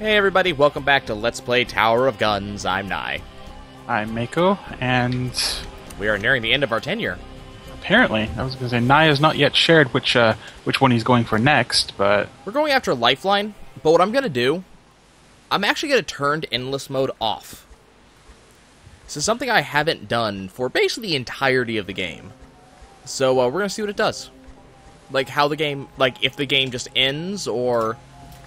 Hey everybody, welcome back to Let's Play Tower of Guns. I'm Nai. I'm Mako, and We are nearing the end of our tenure. apparently, I was going to say, Nai has not yet shared which one he's going for next, but... We're going after Lifeline, but what I'm going to do, I'm actually going to turn Endless Mode off. This is something I haven't done for basically the entirety of the game. So we're going to see what it does. Like, how the game, like, if the game just ends, or,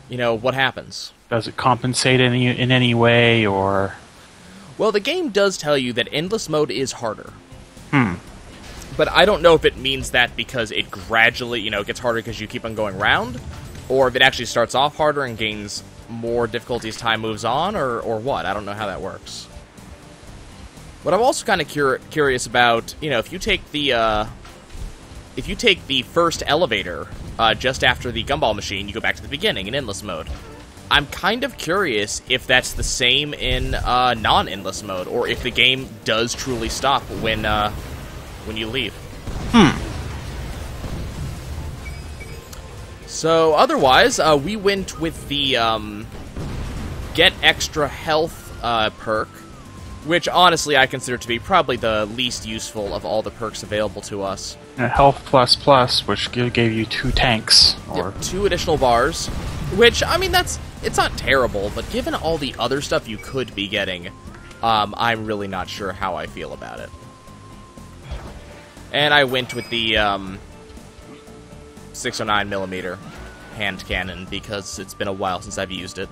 you know, what happens. Does it compensate in any way, or... Well, the game does tell you that Endless Mode is harder. But I don't know if it means that because it gradually, you know, it gets harder because you keep on going round, or if it actually starts off harder and gains more difficulty as time moves on, or what. I don't know how that works. What I'm also kind of curious about, you know, if you take the first elevator just after the gumball machine, you go back to the beginning in Endless Mode. I'm kind of curious if that's the same in non-Endless Mode, or if the game does truly stop when you leave. So, otherwise, we went with the Get Extra Health perk, which, honestly, I consider to be probably the least useful of all the perks available to us. Health Plus Plus, which gave you 2 tanks, or... Yep, 2 additional bars, which, I mean, it's not terrible, but given all the other stuff you could be getting, I'm really not sure how I feel about it. And I went with the 609mm hand cannon because it's been a while since I've used it.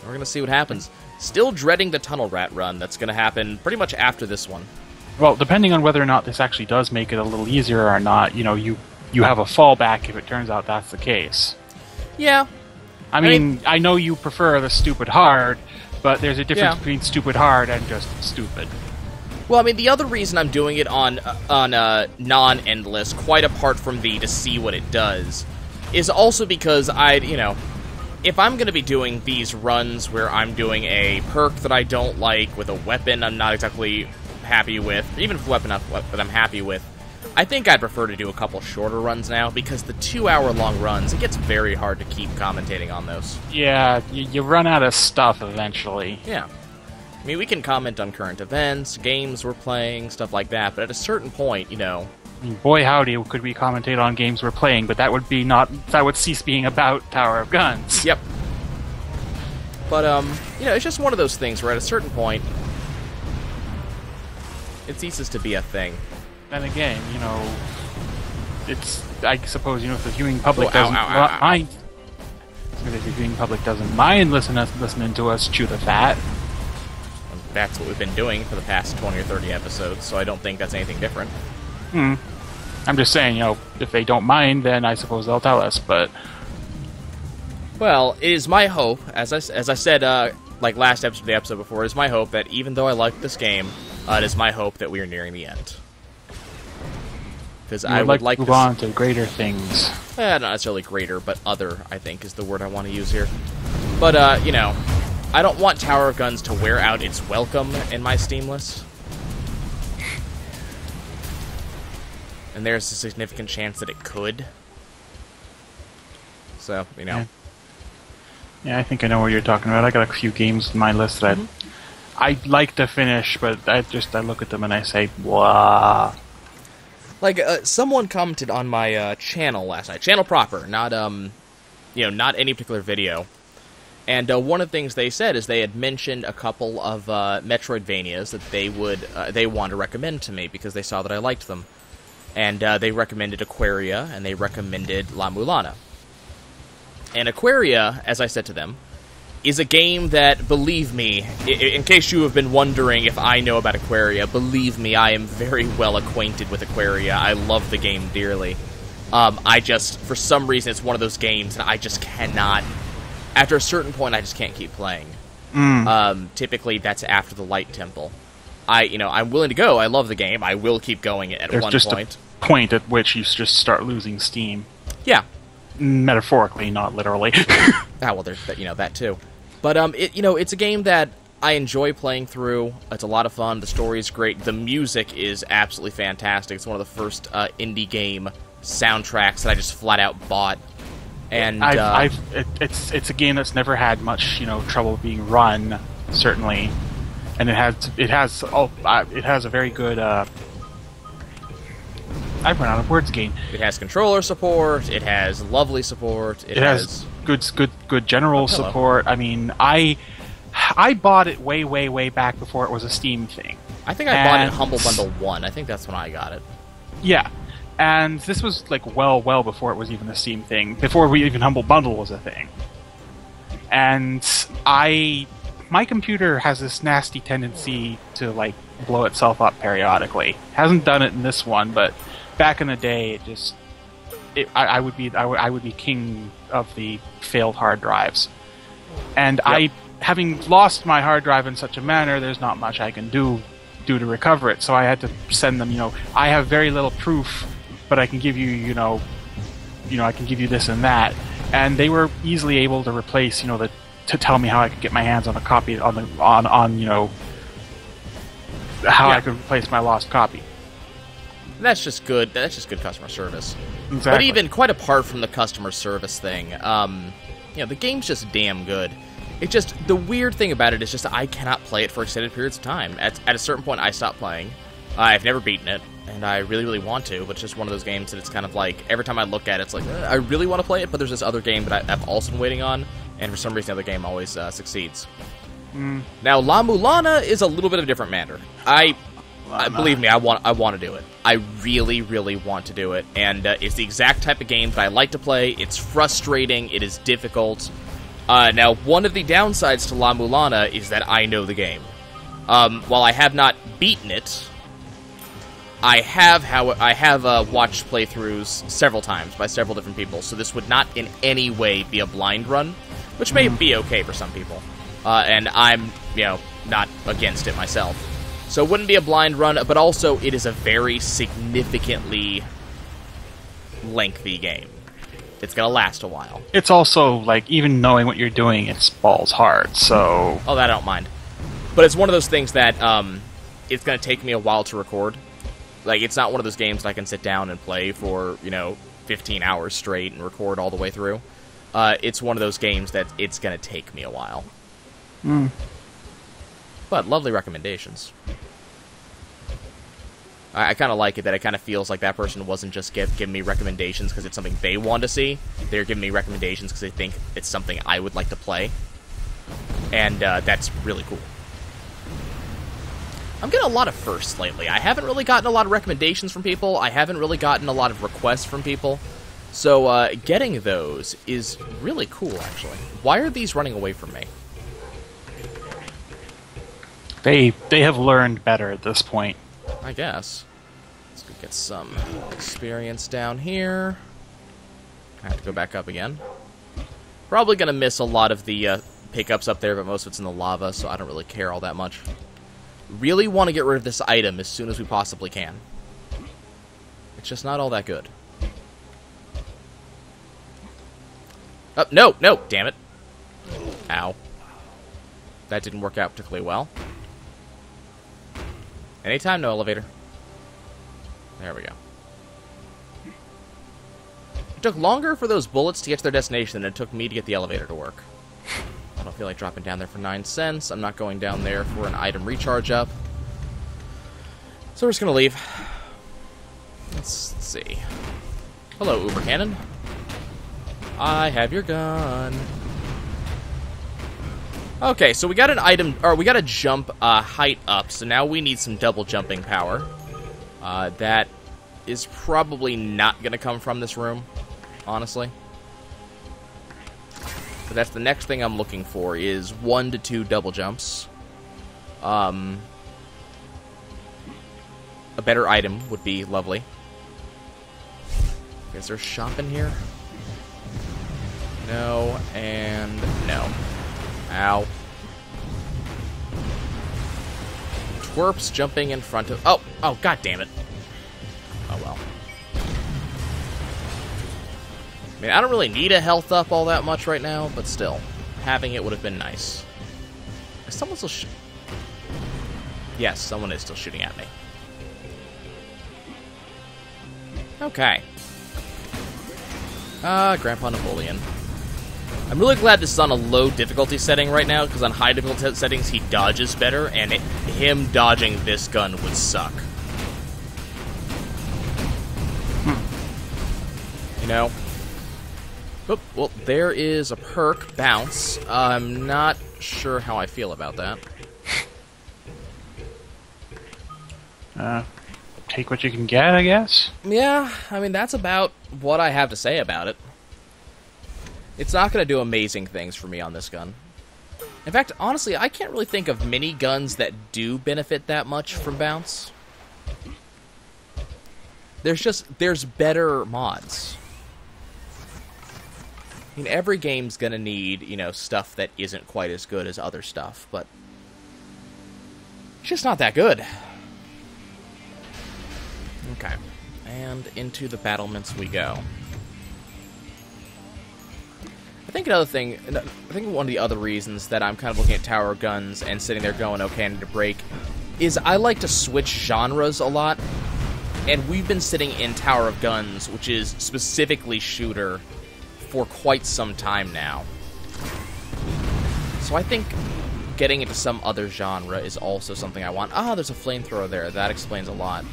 We're going to see what happens. Still dreading the tunnel rat run that's going to happen pretty much after this one. Well, depending on whether or not this actually does make it a little easier or not, you know, you have a fallback if it turns out that's the case. Yeah. I mean, I know you prefer the stupid hard, but there's a difference between stupid hard and just stupid. Well, I mean, the other reason I'm doing it on non-endless, quite apart from to see what it does, is also because if I'm going to be doing these runs where I'm doing a perk that I don't like with a weapon I'm not exactly happy with, even if a weapon that I'm happy with, I think I'd prefer to do a couple shorter runs now, because the 2-hour-long runs, it gets very hard to keep commentating on those. Yeah, you run out of stuff eventually. Yeah. I mean, we can comment on current events, games we're playing, stuff like that, but at a certain point, you know... I mean, boy howdy, could we commentate on games we're playing, but that would cease being about Tower of Guns. Yep. But, you know, it's just one of those things where at a certain point, it ceases to be a thing. Then again, you know, I suppose, you know, if the viewing public doesn't mind... If the viewing public doesn't mind listening to us chew the fat... That's what we've been doing for the past 20 or 30 episodes, so I don't think that's anything different. I'm just saying, you know, if they don't mind, then I suppose they'll tell us, but... Well, it is my hope, as I said, like last episode of the episode before, it is my hope that even though I like this game, it is my hope that we are nearing the end. Because I would like to move on to greater things. Not necessarily greater, but other, I think, is the word I want to use here. But, you know... I don't want Tower of Guns to wear out its welcome in my Steam list. And there's a significant chance that it could. So, you know. Yeah, I think I know what you're talking about. I got a few games on my list that I'd like to finish, but I look at them and I say, "Wow." Like, someone commented on my channel last night. Channel proper, not, you know, not any particular video. And one of the things they said is they had mentioned a couple of Metroidvanias that they wanted to recommend to me because they saw that I liked them. And they recommended Aquaria, and they recommended La Mulana. And Aquaria, as I said to them, is a game that, believe me, in case you have been wondering if I know about Aquaria, believe me, I am very well acquainted with Aquaria. I love the game dearly. For some reason, it's one of those games that I just cannot... After a certain point, I just can't keep playing. Typically, that's after the Light Temple. I'm willing to go. I love the game. I will keep going at one point. There's just a point at which you just start losing steam. Yeah. Metaphorically, not literally. Well, there's that too. But it's a game that I enjoy playing through. It's a lot of fun. The story is great. The music is absolutely fantastic. It's one of the first indie game soundtracks that I just flat out bought. And it's a game that's never had much trouble being run, certainly, and it has a very good. I've run out of words again. It has controller support. It has lovely support. It has good general support. I mean, I bought it way back before it was a Steam thing. I think I bought it in Humble Bundle 1. I think that's when I got it. Yeah. And this was like well before it was even a Steam thing, before even Humble Bundle was a thing. And my computer has this nasty tendency to like blow itself up periodically. Hasn't done it in this one, but back in the day, I would be king of the failed hard drives. And Yep. having lost my hard drive in such a manner, there's not much I can do to recover it. So I had to send them. I have very little proof, but I can give you, I can give you this and that. And they were easily able to replace, to tell me how I could get my hands on a copy how I could replace my lost copy. That's just good. That's just good customer service. Exactly. But even quite apart from the customer service thing, the game's just damn good. The weird thing about it is just I cannot play it for extended periods of time. At a certain point, I stop playing. I've never beaten it, and I really want to, but it's just one of those games that it's kind of like, every time I look at it, it's like, I really want to play it, but there's this other game that I've also been waiting on, and for some reason the other game always succeeds. Now, La Mulana is a little bit of a different matter. Believe me, I want to do it. I really want to do it, and it's the exact type of game that I like to play. It's frustrating. It is difficult. Now, one of the downsides to La Mulana is that I know the game. While I have not beaten it, I have watched playthroughs several times by several different people, so this would not in any way be a blind run, which may be okay for some people. And I'm, not against it myself. So it wouldn't be a blind run, but also it is a very significantly lengthy game. It's going to last a while. It's also, like, even knowing what you're doing, it's balls hard, so... Oh, that I don't mind. But it's one of those things that it's going to take me a while to record. Like, it's not one of those games that I can sit down and play for, 15 hours straight and record all the way through. It's one of those games that it's going to take me a while. But lovely recommendations. I kind of like it that it kind of feels like that person wasn't just giving me recommendations because it's something they want to see. They're giving me recommendations because they think it's something I would like to play. And that's really cool. I'm getting a lot of firsts lately. I haven't really gotten a lot of recommendations from people. I haven't really gotten a lot of requests from people. So getting those is really cool, actually. Why are these running away from me? They have learned better at this point. I guess. Let's go get some experience down here. I have to go back up again. Probably going to miss a lot of the pickups up there, but most of it's in the lava, so I don't really care all that much. Really want to get rid of this item as soon as we possibly can. It's just not all that good. Oh, no, damn it. Ow. That didn't work out particularly well. Anytime, no elevator. There we go. It took longer for those bullets to get to their destination than it took me to get the elevator to work. I don't feel like dropping down there for 9 cents. I'm not going down there for an item recharge up. So we're just gonna leave. Let's see. Hello, Uber Cannon. I have your gun. Okay, so we got an item, or we got a jump height up, so now we need some double jumping power. That is probably not gonna come from this room, honestly. But that's the next thing I'm looking for, is 1 to 2 double jumps. A better item would be lovely. Is there a shop in here? No, and no. Ow. Twerps jumping in front of... Oh, god damn it. Oh, well. I mean, I don't really need a health up all that much right now, but still. Having it would have been nice. Is someone still shooting? Yes, someone is still shooting at me. Grandpa Napoleon. I'm really glad this is on a low difficulty setting right now, because on high difficulty settings he dodges better, and him dodging this gun would suck. You know? Oop, well, there is a perk, Bounce. I'm not sure how I feel about that. Take what you can get, I guess? Yeah, I mean, that's about what I have to say about it. It's not going to do amazing things for me on this gun. In fact, honestly, I can't really think of many guns that do benefit that much from Bounce. There's better mods. I mean, every game's gonna need, you know, stuff that isn't quite as good as other stuff, but it's just not that good. Okay, and into the battlements we go. I think one of the other reasons that I'm kind of looking at tower guns and sitting there going, okay, I need to break, is I like to switch genres a lot, and we've been sitting in Tower of Guns, which is specifically shooter, for quite some time now. So I think getting into some other genre is also something I want. Ah, there's a flamethrower there. That explains a lot.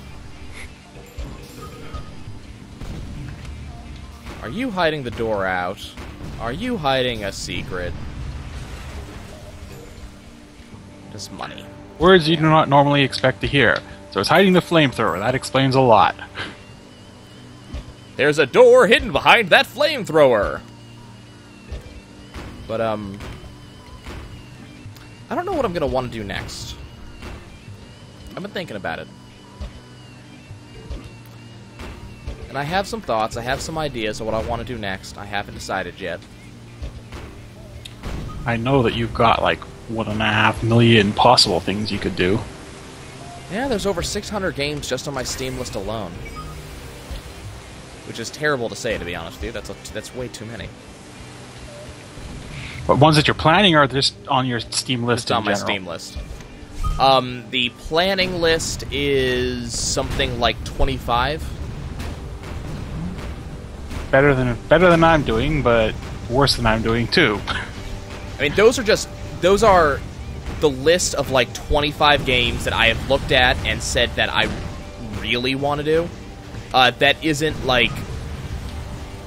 Are you hiding the door out? Are you hiding a secret? Just money. Words you do not normally expect to hear. So it's hiding the flamethrower. That explains a lot. There's a door hidden behind that flamethrower! But, I don't know what I'm gonna want to do next. I've been thinking about it. And I have some thoughts, I have some ideas of what I want to do next. I haven't decided yet. I know that you've got, like, 1.5 million possible things you could do. Yeah, there's over 600 games just on my Steam list alone. Which is terrible to say, to be honest with you. That's way too many. But ones that you're planning are just on your Steam list Just on my Steam list. The planning list is something like 25. Better than I'm doing, but worse than I'm doing too. I mean, those are the list of like 25 games that I have looked at and said that I really want to do. That isn't like...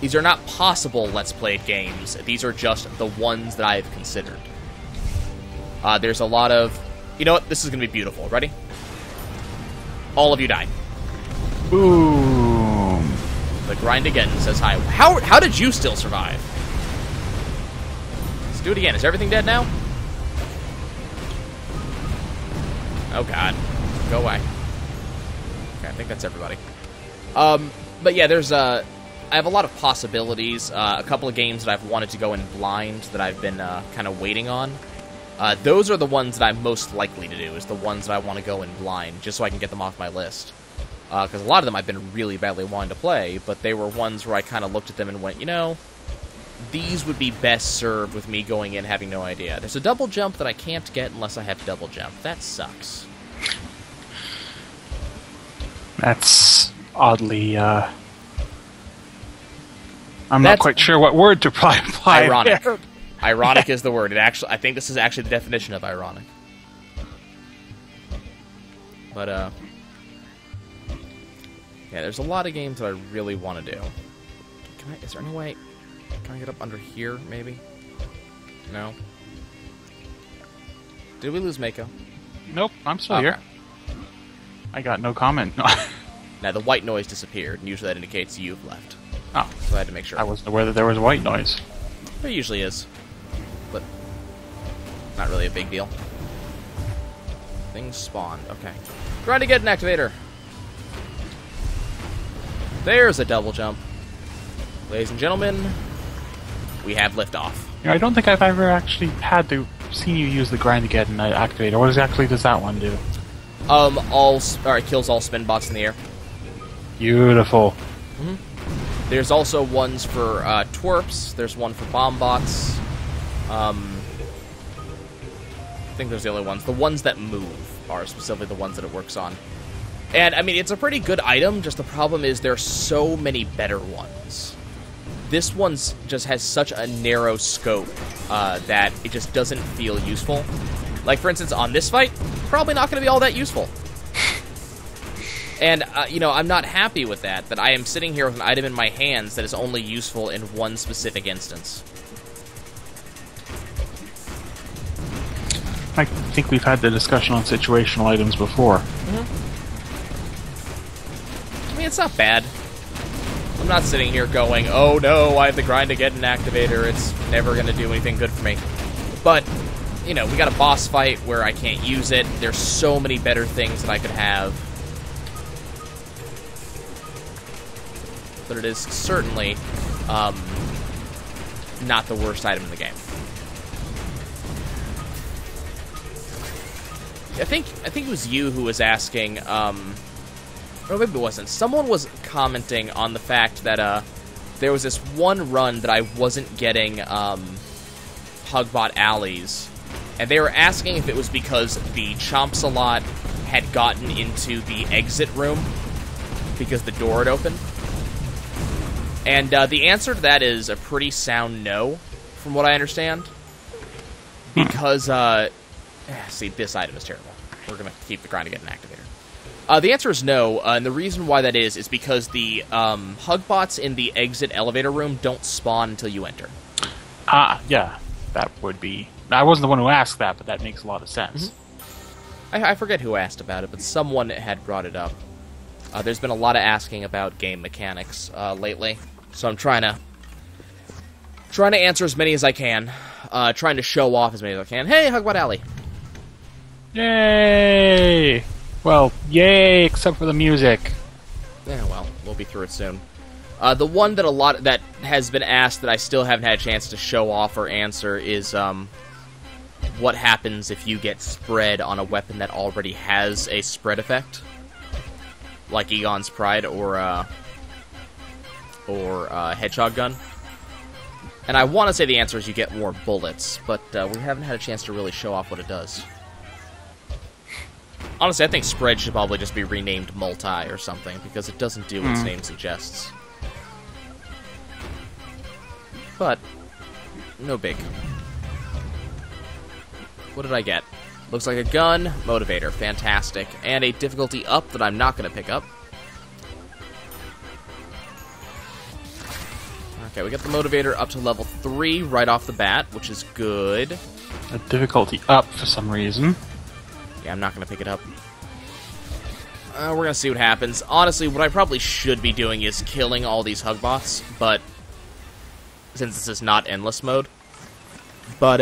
These are not possible Let's Played games. These are just the ones that I have considered. There's a lot of... You know what? This is going to be beautiful. Ready? All of you die. Boom. The grind again says hi. How did you still survive? Let's do it again. Is everything dead now? Oh god. Go away. Okay, I think that's everybody. But yeah, there's I have a lot of possibilities. A couple of games that I've wanted to go in blind that I've been kind of waiting on. Those are the ones that I'm most likely to do, is the ones that I want to go in blind, just so I can get them off my list. Because a lot of them I've been really badly wanting to play, but they were ones where I kind of looked at them and went, you know, these would be best served with me going in having no idea. There's a double jump that I can't get unless I have double jump. That sucks. That's oddly, I'm not quite sure what word to apply. Ironic. There. Ironic is the word. I think this is actually the definition of ironic. But, yeah, there's a lot of games that I really want to do. Is there any way... Can I get up under here, maybe? No? Did we lose Mako? Nope, I'm still here. I got no comment. Now, the white noise disappeared, and usually that indicates you've left. Oh. So I had to make sure. I wasn't aware that there was white noise. There usually is. But not really a big deal. Things spawned. Okay. Trying to get an activator. There's a double jump. Ladies and gentlemen, we have liftoff. Yeah, I don't think I've ever actually had to see you use the grind to get an activator. What exactly does that one do? It kills all spin bots in the air. Beautiful. Mm-hmm. There's also ones for twerps. There's one for bomb bots. I think those are the only ones. The ones that move are specifically the ones that it works on. And, I mean, it's a pretty good item, just the problem is there's so many better ones. this one's just has such a narrow scope that it just doesn't feel useful. Like, for instance, on this fight, probably not going to be all that useful. And, I'm not happy with that I am sitting here with an item in my hands that is only useful in one specific instance. I think we've had the discussion on situational items before. I mean, it's not bad. I'm not sitting here going, oh no, I have to grind to get an activator, it's never going to do anything good for me. But, we got a boss fight where I can't use it. There's so many better things that I could have. But it is certainly not the worst item in the game. I think it was you who was asking, or maybe it wasn't. Someone was commenting on the fact that there was this one run that I wasn't getting Hugbot alleys, and they were asking if it was because the Chomps-a-Lot had gotten into the exit room because the door had opened. And the answer to that is a pretty sound no, from what I understand. Because, see, this item is terrible. We're going to keep the grind to get an activator. The answer is no, and the reason why that is because the Hugbots in the exit elevator room don't spawn until you enter. Yeah, that would be... I wasn't the one who asked that, but that makes a lot of sense. Mm-hmm. I forget who asked about it, but someone had brought it up. There's been a lot of asking about game mechanics lately, so I'm trying to answer as many as I can, trying to show off as many as I can. Hey, Hugbot Alley! Yay! Well, yay, except for the music. Yeah, well, we'll be through it soon. The one that has been asked that I still haven't had a chance to show off or answer is what happens if you get spread on a weapon that already has a spread effect, like Egon's Pride or Hedgehog Gun. And I want to say the answer is you get more bullets, but we haven't had a chance to really show off what it does. Honestly, I think spread should probably just be renamed multi or something, because it doesn't do what its name suggests. But, no big. What did I get? Looks like a gun, motivator, fantastic, and a difficulty up that I'm not going to pick up. Okay, we got the motivator up to level 3 right off the bat, which is good. A difficulty up for some reason. Yeah, I'm not going to pick it up. We're going to see what happens. Honestly, what I probably should be doing is killing all these Hugbots, but since this is not endless mode. But,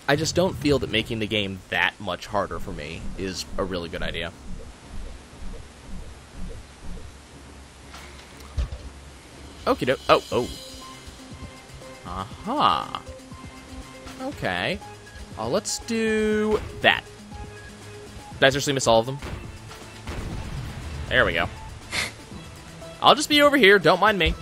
I just don't feel that making the game that much harder for me is a really good idea. Okie doke. Oh. Aha. Okay. Let's do that. Did I seriously miss all of them? There we go. I'll just be over here, don't mind me.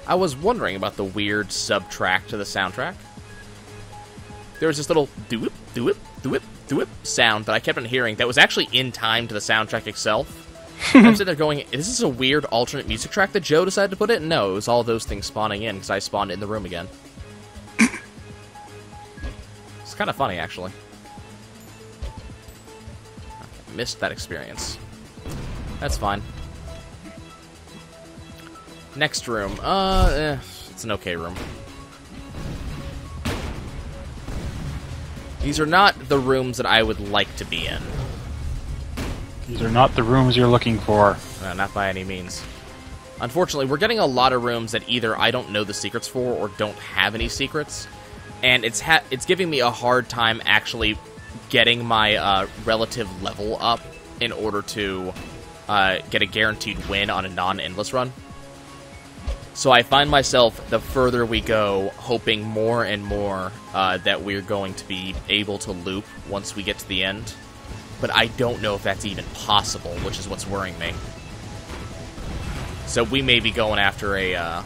I was wondering about the weird sub-track to the soundtrack. There was this little do-whip, do-whip, do-whip, do-whip sound that I kept on hearing that was actually in time to the soundtrack itself. I'm sitting there going, is this a weird alternate music track that Joe decided to put in? No, it was all those things spawning in because I spawned in the room again. It's kind of funny, actually. Okay, missed that experience. That's fine. Next room. It's an okay room. These are not the rooms that I would like to be in. These are not the rooms you're looking for. No, not by any means. Unfortunately, we're getting a lot of rooms that either I don't know the secrets for or don't have any secrets. And it's giving me a hard time actually getting my relative level up in order to get a guaranteed win on a non-endless run. So I find myself, the further we go, hoping more and more that we're going to be able to loop once we get to the end. But I don't know if that's even possible, which is what's worrying me. So we may be going after a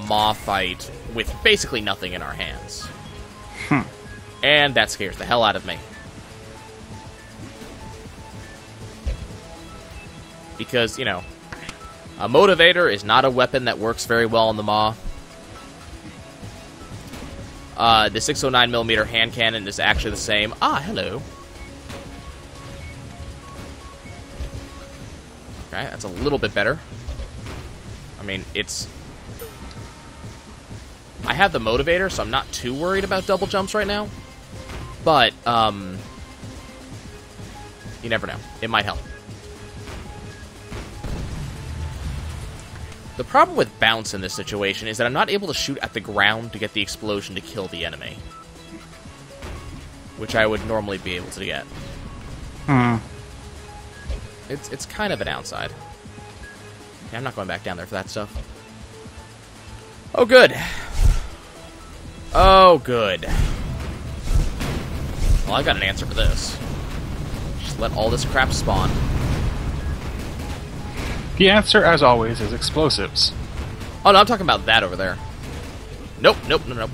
Maw fight with basically nothing in our hands. And that scares the hell out of me. Because, you know, a motivator is not a weapon that works very well on the Maw. The 609mm hand cannon is actually the same. Ah, hello. Okay, that's a little bit better. I mean, it's... I have the motivator, so I'm not too worried about double jumps right now. But, you never know. It might help. The problem with bounce in this situation is that I'm not able to shoot at the ground to get the explosion to kill the enemy. Which I would normally be able to get. Hmm. It's kind of a downside. Okay, I'm not going back down there for that stuff. Oh, good. Oh, good. Well, I got an answer for this. Just let all this crap spawn. The answer, as always, is explosives. Oh, no, I'm talking about that over there. Nope, nope, no, nope.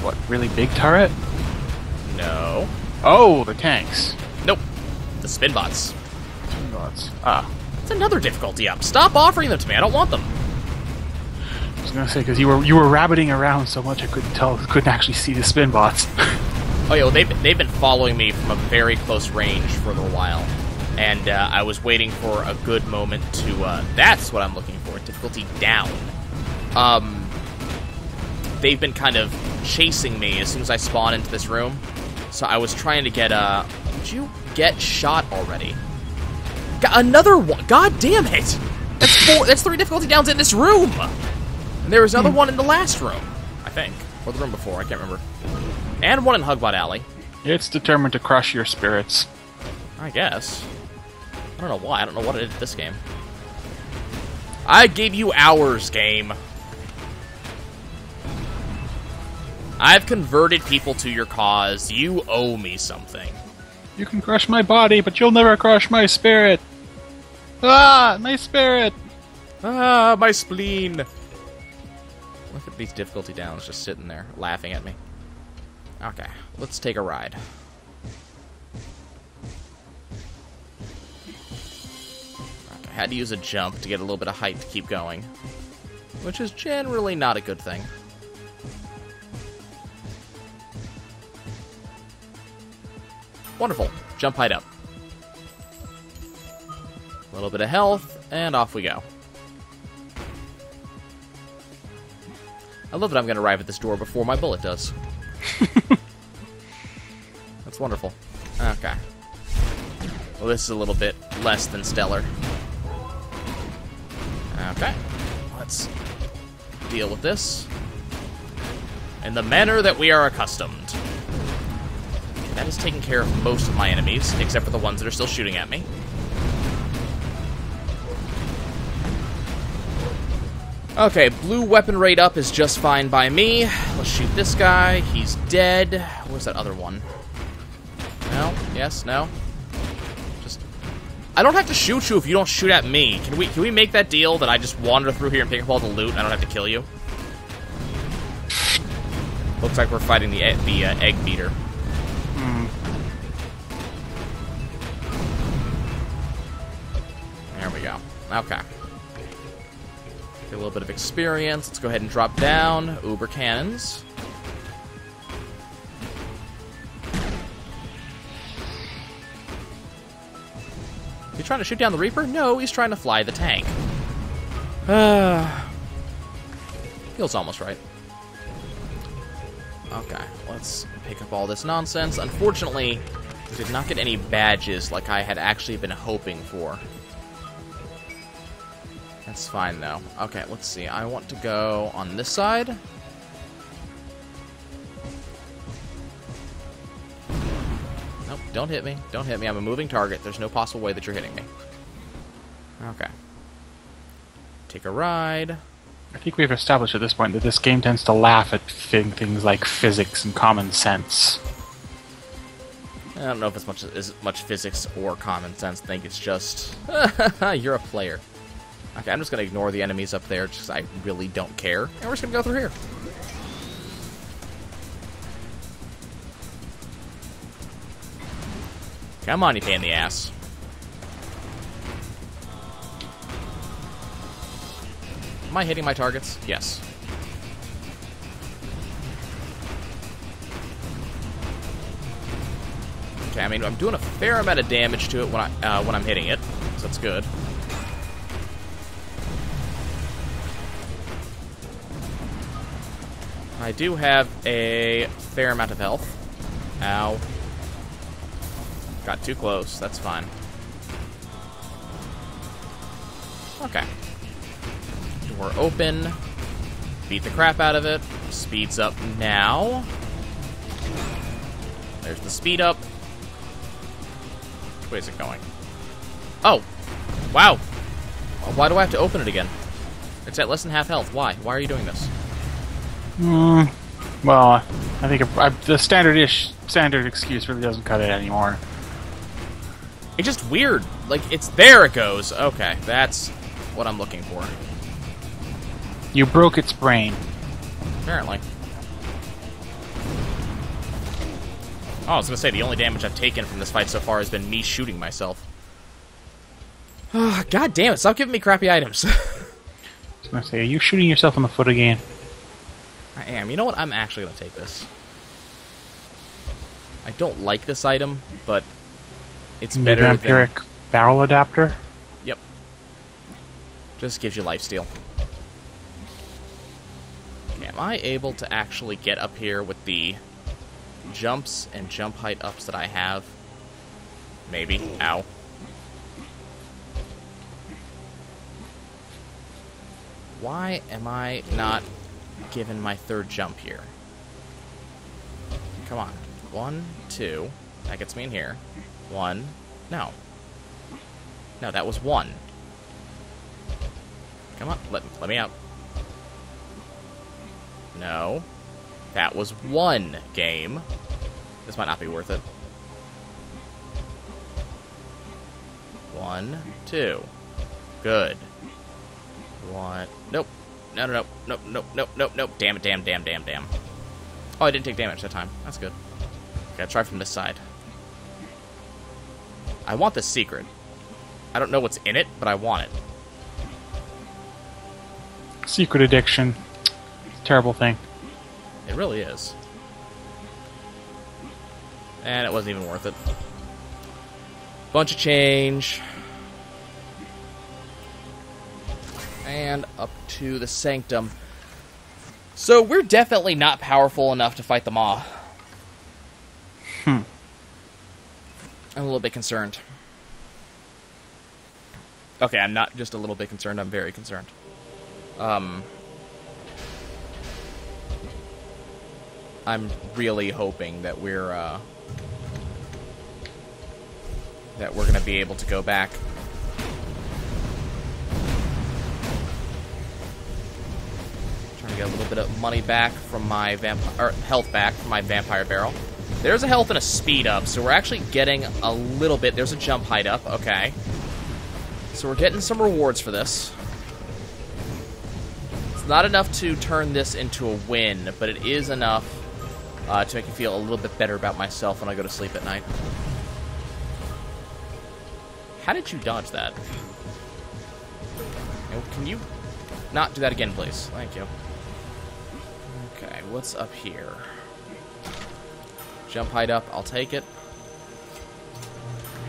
What, really big turret? No. Oh, the tanks. Nope. The spin bots. Spinbots. Ah. It's another difficulty up. Stop offering them to me. I don't want them. I was gonna say, because you were rabbiting around so much I couldn't actually see the spinbots. Oh, yeah, well, they've been following me from a very close range for a little while. And I was waiting for a good moment to... that's what I'm looking for. Difficulty down. They've been kind of chasing me as soon as I spawn into this room. So I was trying to get... Did you get shot already? Another one! God damn it! That's 3 difficulty downs in this room! And there was another one in the last room, I think. Or the room before, I can't remember. And one in Hugbot Alley. It's determined to crush your spirits. I guess. I don't know why. I don't know what it did this game. I gave you hours, game. I've converted people to your cause. You owe me something. You can crush my body, but you'll never crush my spirit. Ah, my spirit. Ah, my spleen. Look at these difficulty downs just sitting there, laughing at me. Okay, let's take a ride. I had to use a jump to get a little bit of height to keep going, which is generally not a good thing. Wonderful. Jump height up. A little bit of health, and off we go. I love that I'm going to arrive at this door before my bullet does. That's wonderful. Okay. Well, this is a little bit less than stellar. Okay. Let's deal with this in the manner that we are accustomed. That has taken care of most of my enemies, except for the ones that are still shooting at me. Okay, blue weapon rate up is just fine by me. Let's shoot this guy. He's dead. Where's that other one? No? Yes? No? Just... I don't have to shoot you if you don't shoot at me. Can we make that deal that I just wander through here and pick up all the loot and I don't have to kill you? Looks like we're fighting the egg beater. There we go. Okay. Get a little bit of experience. Let's go ahead and drop down. Uber cannons. Is he trying to shoot down the Reaper? No, he's trying to fly the tank. Feels almost right. Okay, let's pick up all this nonsense. Unfortunately, we did not get any badges like I had actually been hoping for. That's fine, though. Okay, let's see. I want to go on this side. Nope, don't hit me. Don't hit me. I'm a moving target. There's no possible way that you're hitting me. Okay. Take a ride. I think we've established at this point that this game tends to laugh at things like physics and common sense. I don't know if it's much physics or common sense. I think it's just... you're a player. Okay, I'm just going to ignore the enemies up there just because I really don't care. And we're just going to go through here. Come on, you pain in the ass. Am I hitting my targets? Yes. Okay, I mean, I'm doing a fair amount of damage to it when I'm hitting it, so that's good. I do have a fair amount of health. Ow. Got too close. That's fine. Okay. Door open. Beat the crap out of it. Speeds up now. There's the speed up. Which way is it going? Oh! Wow! Why do I have to open it again? It's at less than half health. Why? Why are you doing this? Well, I think the standard excuse really doesn't cut it anymore. It's just weird. Like, it's there it goes. Okay, that's what I'm looking for. You broke its brain. Apparently. Oh, I was gonna say, the only damage I've taken from this fight so far has been me shooting myself. God damn it, stop giving me crappy items. I was gonna say, are you shooting yourself in the foot again? I am. You know what? I'm actually gonna take this. I don't like this item, but it's better than... Vampiric barrel adapter? Yep. Just gives you lifesteal. Okay, am I able to actually get up here with the jumps and jump height ups that I have? Maybe. Ow. Why am I not given my third jump here? Come on. 1, 2. That gets me in here. 1. No. No, that was 1. Come on. Let me out. No. That was 1 game. This might not be worth it. 1, 2. Good. 1. Nope. No. Nope. Damn it. Oh, I didn't take damage that time. That's good. Gotta try from this side. I want this secret. I don't know what's in it, but I want it. Secret addiction. Terrible thing. It really is. And it wasn't even worth it. Bunch of change. And up to the Sanctum. So we're definitely not powerful enough to fight the Maw. I'm a little bit concerned. Okay, I'm not just a little bit concerned, I'm very concerned. I'm really hoping that we're gonna be able to go back. Trying to get a little bit of money back from my health back from my vampire barrel. There's a health and a speed up, so we're actually getting a little bit. There's a jump height up, okay. So we're getting some rewards for this. It's not enough to turn this into a win, but it is enough to make me feel a little bit better about myself when I go to sleep at night. How did you dodge that? Can you not do that again, please? Thank you. Okay, what's up here? Jump height up, I'll take it.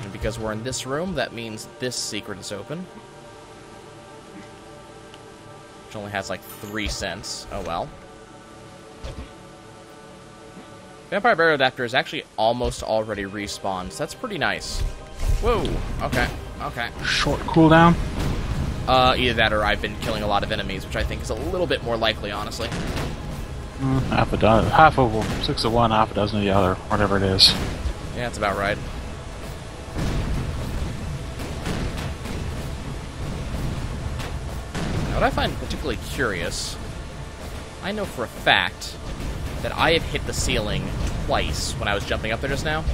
And because we're in this room, that means this secret is open. Which only has like 3 cents. Oh well. Vampire Barrel Adapter is actually almost already respawned, so that's pretty nice. Whoa, okay. Short cooldown? Either that or I've been killing a lot of enemies, which I think is a little bit more likely, honestly. Half a dozen. Half of 6 of one, half a dozen of the other. Whatever it is. Yeah, that's about right. Now, what I find particularly curious, I know for a fact that I have hit the ceiling twice when I was jumping up there just now,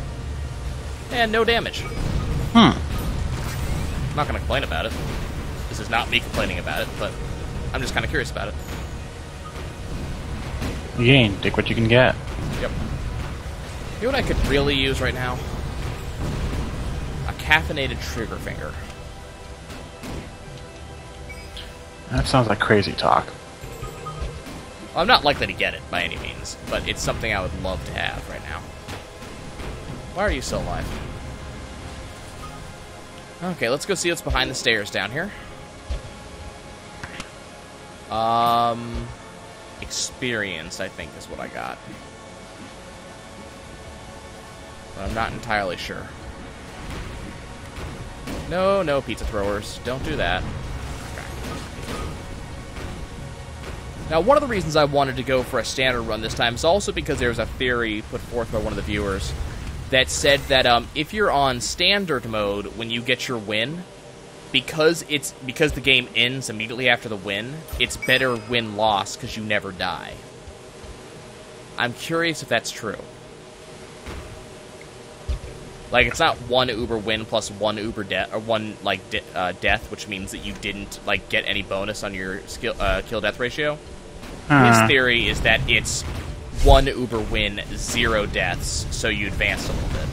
and no damage. I'm not going to complain about it. This is not me complaining about it, but I'm just kind of curious about it. Again, take what you can get. Yep. You know what I could really use right now? A caffeinated trigger finger. That sounds like crazy talk. Well, I'm not likely to get it by any means, but it's something I would love to have right now. Why are you still alive? Okay, let's go see what's behind the stairs down here. Experience, I think, is what I got. But I'm not entirely sure. No, no, pizza throwers. Don't do that. Okay. Now, one of the reasons I wanted to go for a standard run this time is also because there was a theory put forth by one of the viewers that said that if you're on standard mode when you get your win, because the game ends immediately after the win, it's better win-loss because you never die. I'm curious if that's true. Like, it's not one Uber win plus one Uber death, or one death, which means that you didn't get any bonus on your kill death ratio. His theory is that it's one Uber win, 0 deaths, so you advance a little bit.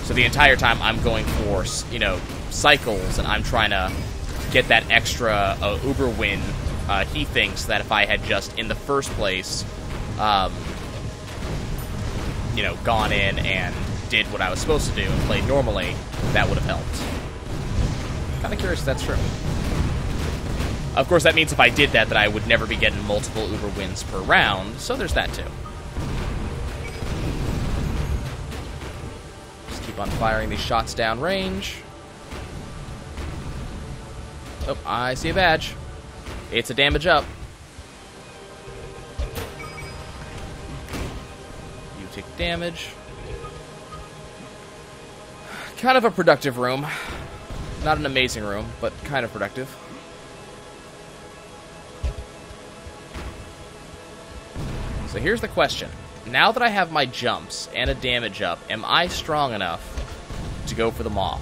So the entire time I'm going for, cycles, and I'm trying to get that extra Uber win, he thinks that if I had just, in the first place, gone in and did what I was supposed to do and played normally, that would have helped. Kind of curious if that's true. Of course, that means if I did that I would never be getting multiple Uber wins per round, so there's that too. Just keep on firing these shots down range. Oh, I see a badge. It's a damage up. You take damage. Kind of a productive room. Not an amazing room, but kind of productive. So here's the question. Now that I have my jumps and a damage up, am I strong enough to go for the maw?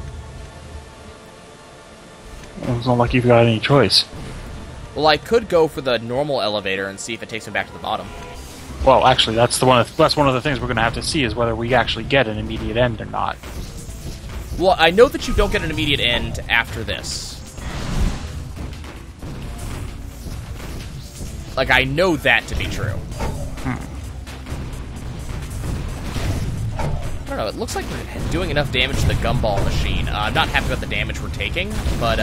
Well, it's not like you've got any choice. Well, I could go for the normal elevator and see if it takes me back to the bottom. Well, actually, that's one of the things we're going to have to see is whether we actually get an immediate end or not. Well, I know that you don't get an immediate end after this. I know that to be true. I don't know, it looks like we're doing enough damage to the gumball machine. I'm not happy about the damage we're taking, but,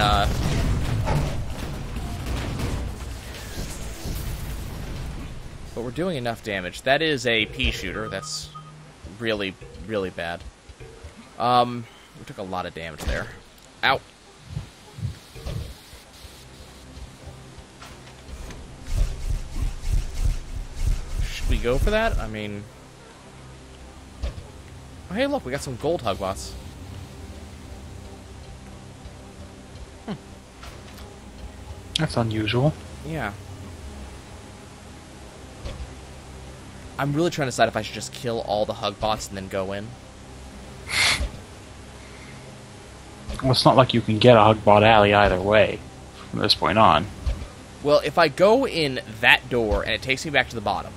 but we're doing enough damage. That is a pea shooter. That's really, really bad. We took a lot of damage there. Ow. Should we go for that? I mean... Oh, hey, look, we got some gold hugbots. That's unusual. Yeah. I'm really trying to decide if I should just kill all the hugbots and then go in. Well, it's not like you can get a hugbot alley either way from this point on. Well, if I go in that door and it takes me back to the bottom...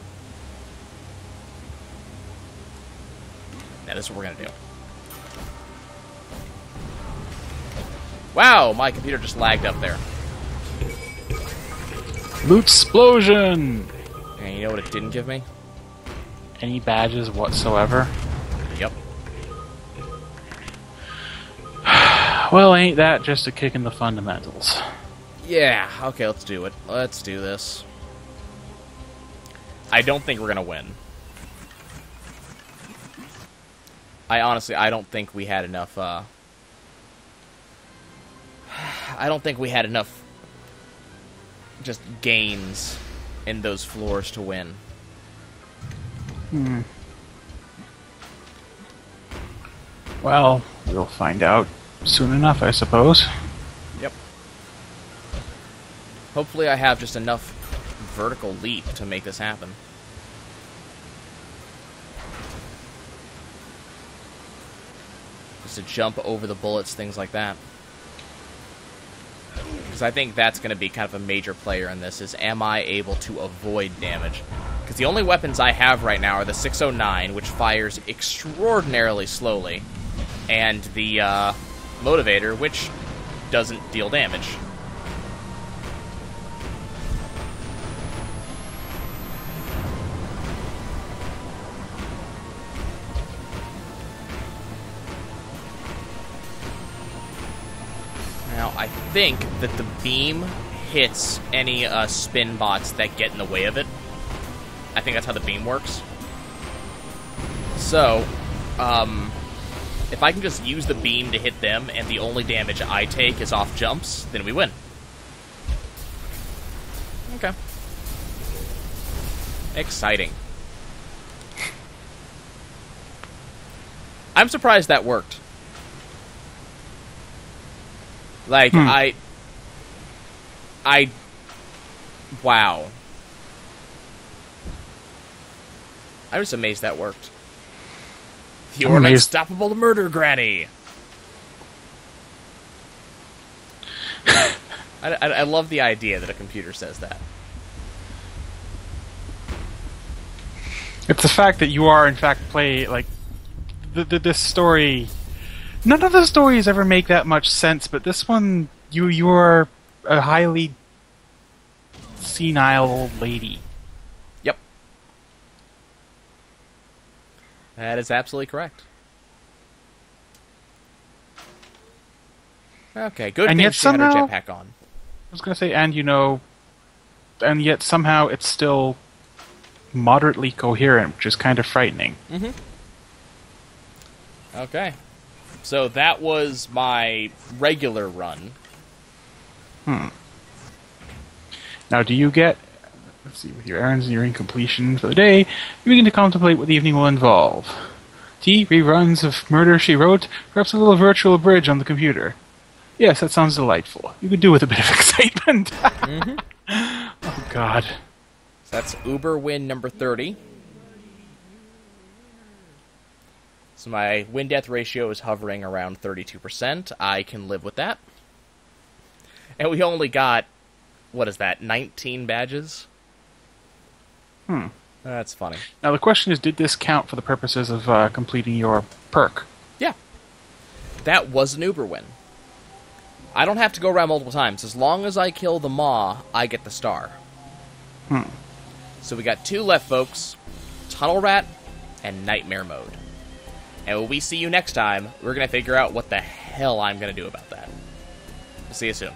Now, this is what we're going to do. Wow, my computer just lagged up there. Loot explosion! And you know what it didn't give me? Any badges whatsoever? Yep. Well, ain't that just a kick in the fundamentals? Yeah, okay, let's do it. Let's do this. I don't think we're going to win. I don't think we had enough, I don't think we had enough just gains in those floors to win. Well, we'll find out soon enough, I suppose. Yep. Hopefully I have just enough vertical leap to make this happen. Just to jump over the bullets, things like that. Because I think that's going to be kind of a major player in this, is am I able to avoid damage? Because the only weapons I have right now are the 609, which fires extraordinarily slowly, and the motivator, which doesn't deal damage. Now, I think that the beam hits any spin bots that get in the way of it. I think that's how the beam works. So, if I can just use the beam to hit them, and the only damage I take is off jumps, then we win. Okay. Exciting. I'm surprised that worked. Like, wow. I'm just amazed that worked. You're an unstoppable murder granny! I love the idea that a computer says that. It's the fact that you are, in fact, this story... None of the stories ever make that much sense, but this one, you are a highly senile old lady. Yep. That is absolutely correct. Okay, good. And yet she had her somehow, jetpack on. I was going to say, and yet somehow it's still moderately coherent, which is kind of frightening. Mm-hmm. Okay. So that was my regular run. Now, do you get... Let's see, with your errands nearing completion for the day, you begin to contemplate what the evening will involve. T, reruns of Murder, She Wrote, perhaps a little virtual bridge on the computer. Yes, that sounds delightful. You could do with a bit of excitement. Mm-hmm. Oh, God. So that's Uber win number 30. So my win-death ratio is hovering around 32%. I can live with that. And we only got, what is that, 19 badges? That's funny. Now the question is, did this count for the purposes of completing your perk? Yeah. That was an Uber win. I don't have to go around multiple times. As long as I kill the Maw, I get the star. So we got 2 left, folks. Tunnel Rat and Nightmare Mode. And when we see you next time, we're going to figure out what the hell I'm going to do about that. See you soon.